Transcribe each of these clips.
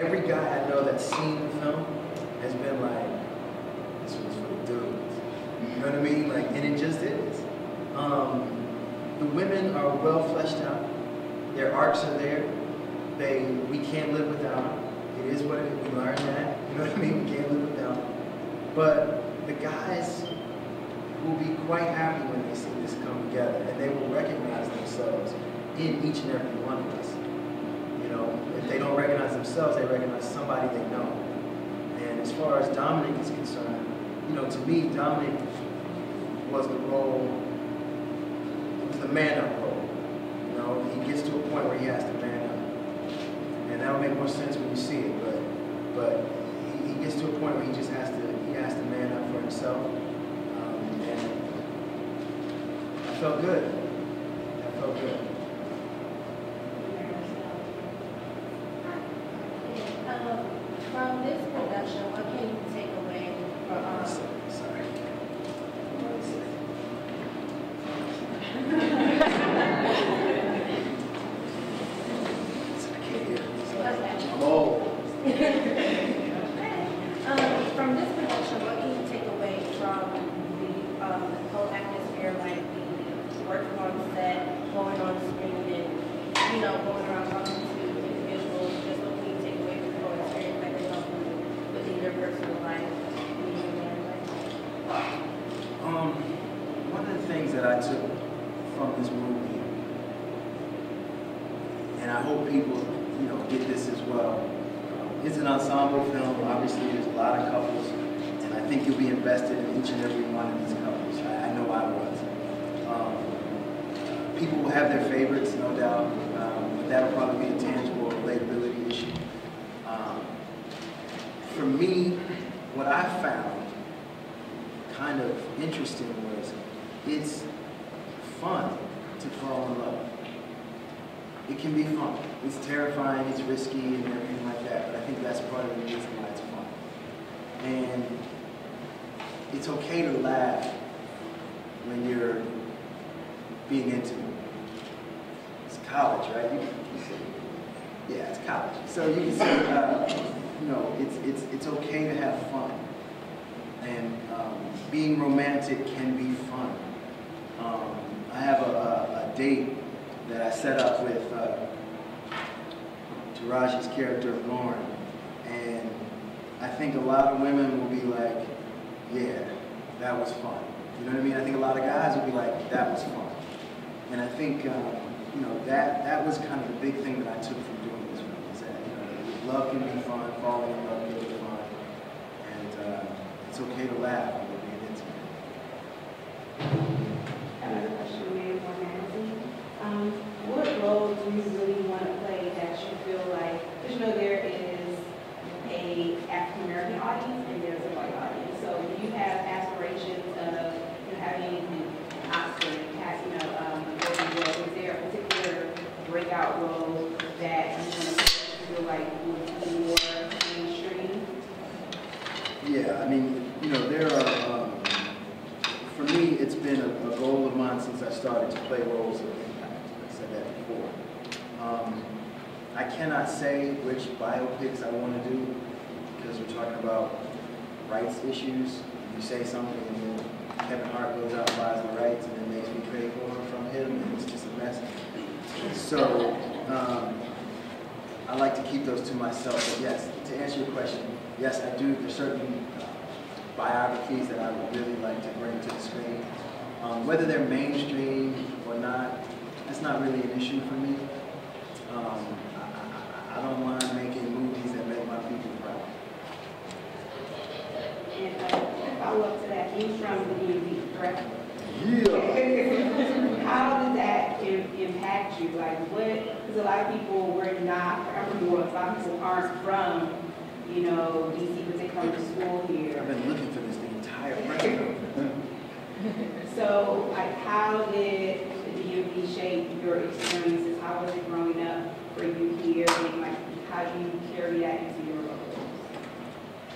Every guy I know that's seen the film has been like, this was for the dudes. You know what I mean? Like, and it just is. The women are well fleshed out. Their arcs are there. We can't live without them. It is what it is. We learn that. You know what I mean? We can't live without them. But the guys will be quite happy when they see this come together, and they will recognize themselves in each and every one of us. You know, if they don't recognize themselves, they recognize somebody they know. And as far as Dominic is concerned, you know, to me, Dominic was the role, it was the man-up role. You know, he gets to a point where he has to man up. And that'll make more sense when you see it, but he gets to a point where he just has to man up for himself. And I felt good. I felt good. From this production, what can you take away from Sorry. From this production, what can you take away from the whole atmosphere, like the working on set, going on screen, and going around talking to individuals? Just what can you take away from the whole experience that they help you within your personal life? One of the things that I took from this movie, and I hope people, get this as well. It's an ensemble film. Obviously, there's a lot of couples, and I think you'll be invested in each and every one of these couples. I know I was. People will have their favorites, no doubt, but that'll probably be a tangible relatability issue. For me, what I found kind of interesting was it's fun to fall in love. It can be fun. It's terrifying, it's risky, and everything like that, but I think that's part of the reason why it's fun. And it's okay to laugh when you're being intimate. It's college, right? Yeah, it's college. So you can say, it's okay to have fun. And being romantic can be fun. I have a date that I set up with Taraji's character of Lauren, and I think a lot of women will be like, yeah, that was fun. You know what I mean? I think a lot of guys will be like, that was fun. And I think, that was kind of the big thing that I took from doing this film, is that, love can be fun, falling in love can be fun, and it's okay to laugh when we're being intimate. Another question, maybe for Nancy. What role do you really want to play that you feel like, because there is a African American audience and there's a white audience. So do you have aspirations of having an Oscar, is there a particular breakout role that you want to feel like would be more mainstream? Yeah, I mean, there are, for me, it's been a goal of mine since I started to play roles of impact. I said that before. I cannot say which biopics I want to do because we're talking about rights issues. You say something and then Kevin Hart goes out and buys the rights and then makes me trade for them from him, and it's just a mess. So I like to keep those to myself. But yes, to answer your question, yes, I do. There's certain biographies that I would really like to bring to the screen. Whether they're mainstream or not, that's not really an issue for me. I don't mind making movies that make my people proud. And to follow up to that, you're from the DMV, correct? Yeah. How does that impact you? Like because a lot of people were not, a lot of people aren't from, DC, but they come to school here. I've been looking for this the entire time. So, how did the DMV shape your experiences? How was it growing up for you here? And how do you carry that into your roles?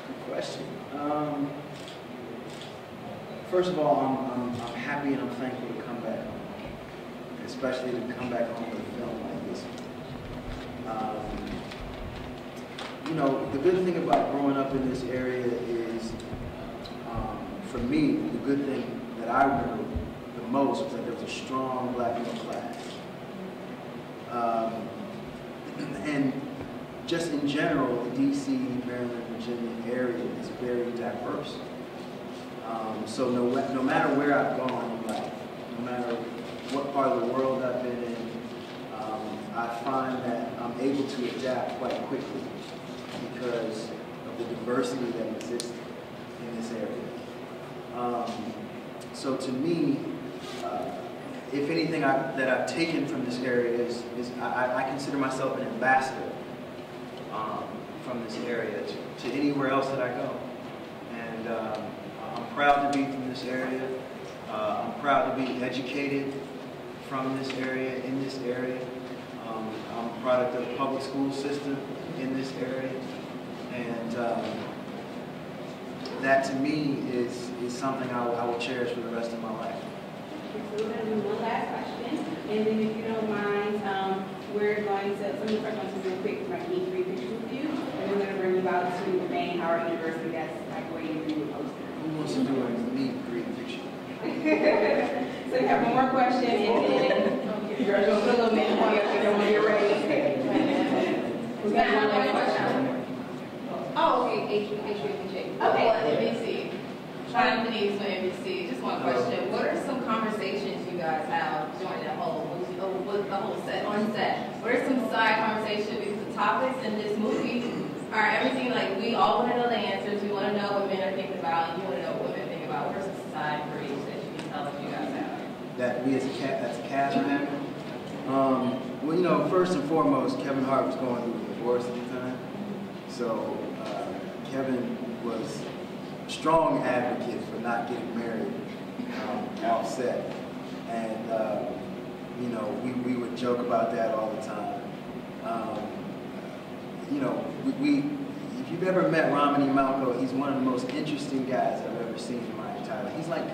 Good question. First of all, I'm happy and I'm thankful to come back home, especially to come back home with a film like this. you know, the good thing about growing up in this area is, for me, the good thing that I remember the most was that there was a strong black middle class. And just in general, the DC, Maryland, Virginia area is very diverse. So no matter where I've gone in life, no matter what part of the world I've been in, I find that I'm able to adapt quite quickly because of the diversity that exists in this area. So to me, if anything that I've taken from this area is I consider myself an ambassador from this area to anywhere else that I go. And I'm proud to be from this area. I'm proud to be educated from this area, in this area. I'm a product of the public school system in this area. And that to me is something I will cherish for the rest of my life. So we're going to do one last question, and then if you don't mind, we're going to, some of the first ones are real quick, we're going to need 3 pictures with you, and we're going to bring you out to the main Howard University, that's like where you do the poster. Who wants to do a meet and greet picture? So we have one more question, and then you're going to put a little minute on your finger when you're ready. We got one last question. Oh, okay, HBC. Okay. NBC. Trying Denise for NBC. Just one question. What are some conversations you guys have during the whole set on set? What are some side conversations? Because the topics in this movie are everything like we all want to know the answers. We want to know what men are thinking about, and you want to know what women think about. What are some side briefs that you can tell us you guys have? That we as a cast are having? Well, you know, first and foremost, Kevin Hart was going through a divorce at the time. So Kevin was a strong advocate for not getting married off set. And, you know, we would joke about that all the time. You know, if you've ever met Romany Malco, he's one of the most interesting guys I've ever seen in my entire life. He's like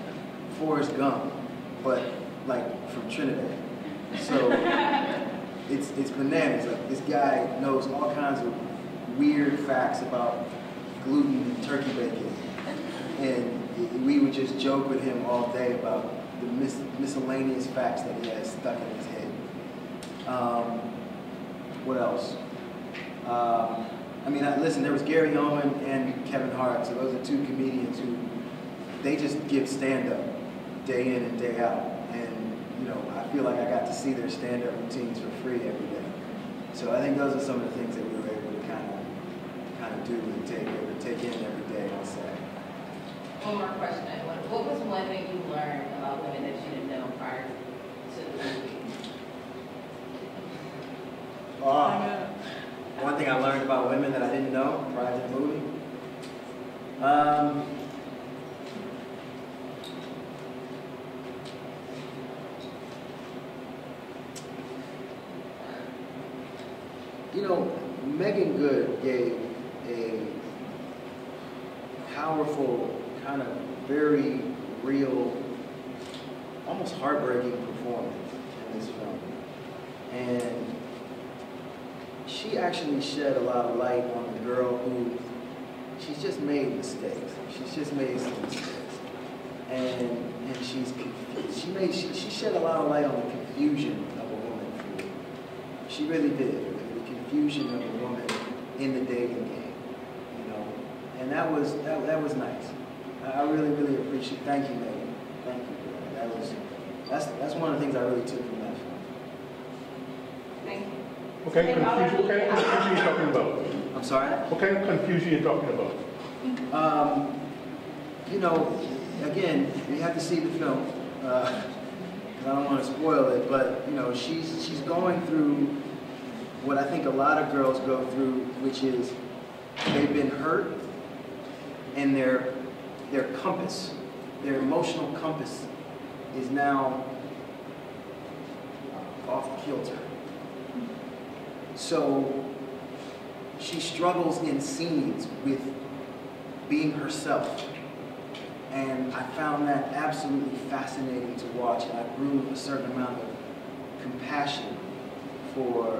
Forrest Gump, but like from Trinidad. So it's bananas. Like this guy knows all kinds of weird facts about gluten and turkey bacon, and we would just joke with him all day about the miscellaneous facts that he has stuck in his head. What else? I mean, listen, there was Gary Owen and Kevin Hart, so those are 2 comedians who, they just give stand-up day in and day out. And, you know, I feel like I got to see their stand-up routines for free every day. So I think those are some of the things that we were able to kind of do and take in every day on set. One more question. What was one thing you learned about women that you didn't know prior to the movie? One thing I learned about women that I didn't know prior to the movie. You know, Megan Good gave a powerful, kind of very real, almost heartbreaking performance in this film. And she actually shed a lot of light on the girl who, she's just made mistakes. She's just made some mistakes. And she shed a lot of light on the confusion of a woman. She really did. The confusion of a woman in the dating game, you know. And that was nice. I really, really appreciate it. Thank you, Megan. Thank you. That's one of the things I really took from that film. Thank you. What kind of confusion are you talking about? I'm sorry? What kind of confusion are you talking about? You know, again, you have to see the film. I don't want to spoil it, but you know, she's going through what I think a lot of girls go through, which is they've been hurt, and their compass, their emotional compass, is now off kilter. So she struggles in scenes with being herself. And I found that absolutely fascinating to watch. And I grew a certain amount of compassion for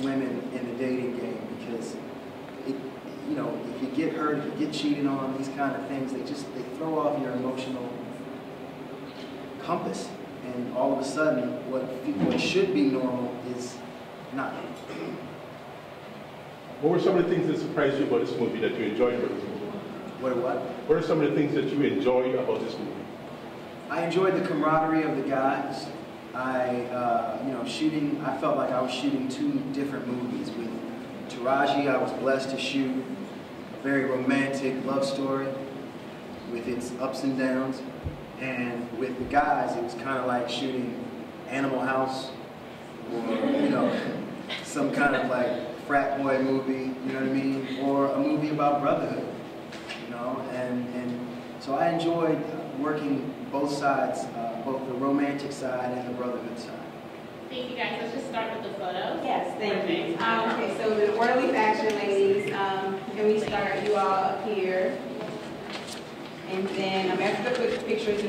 women in the dating game, because you know, if you get hurt, if you get cheated on, these kind of things, they throw off your emotional compass. And all of a sudden, what should be normal is not. What were some of the things that surprised you about this movie that you enjoyed about this movie? What are some of the things that you enjoyed about this movie? I enjoyed the camaraderie of the guys. I felt like I was shooting two different movies. With Taraji, I was blessed to shoot a very romantic love story with its ups and downs. And with the guys, it was kind of like shooting Animal House or, some kind of like frat boy movie, you know what I mean? Or a movie about brotherhood, and so I enjoyed working both sides, both the romantic side and the brotherhood side. Thank you guys. Let's just start with the photos. Yes, thank you. Okay, so the Orderly Action ladies, and we start you all up here. And then after the quick pictures,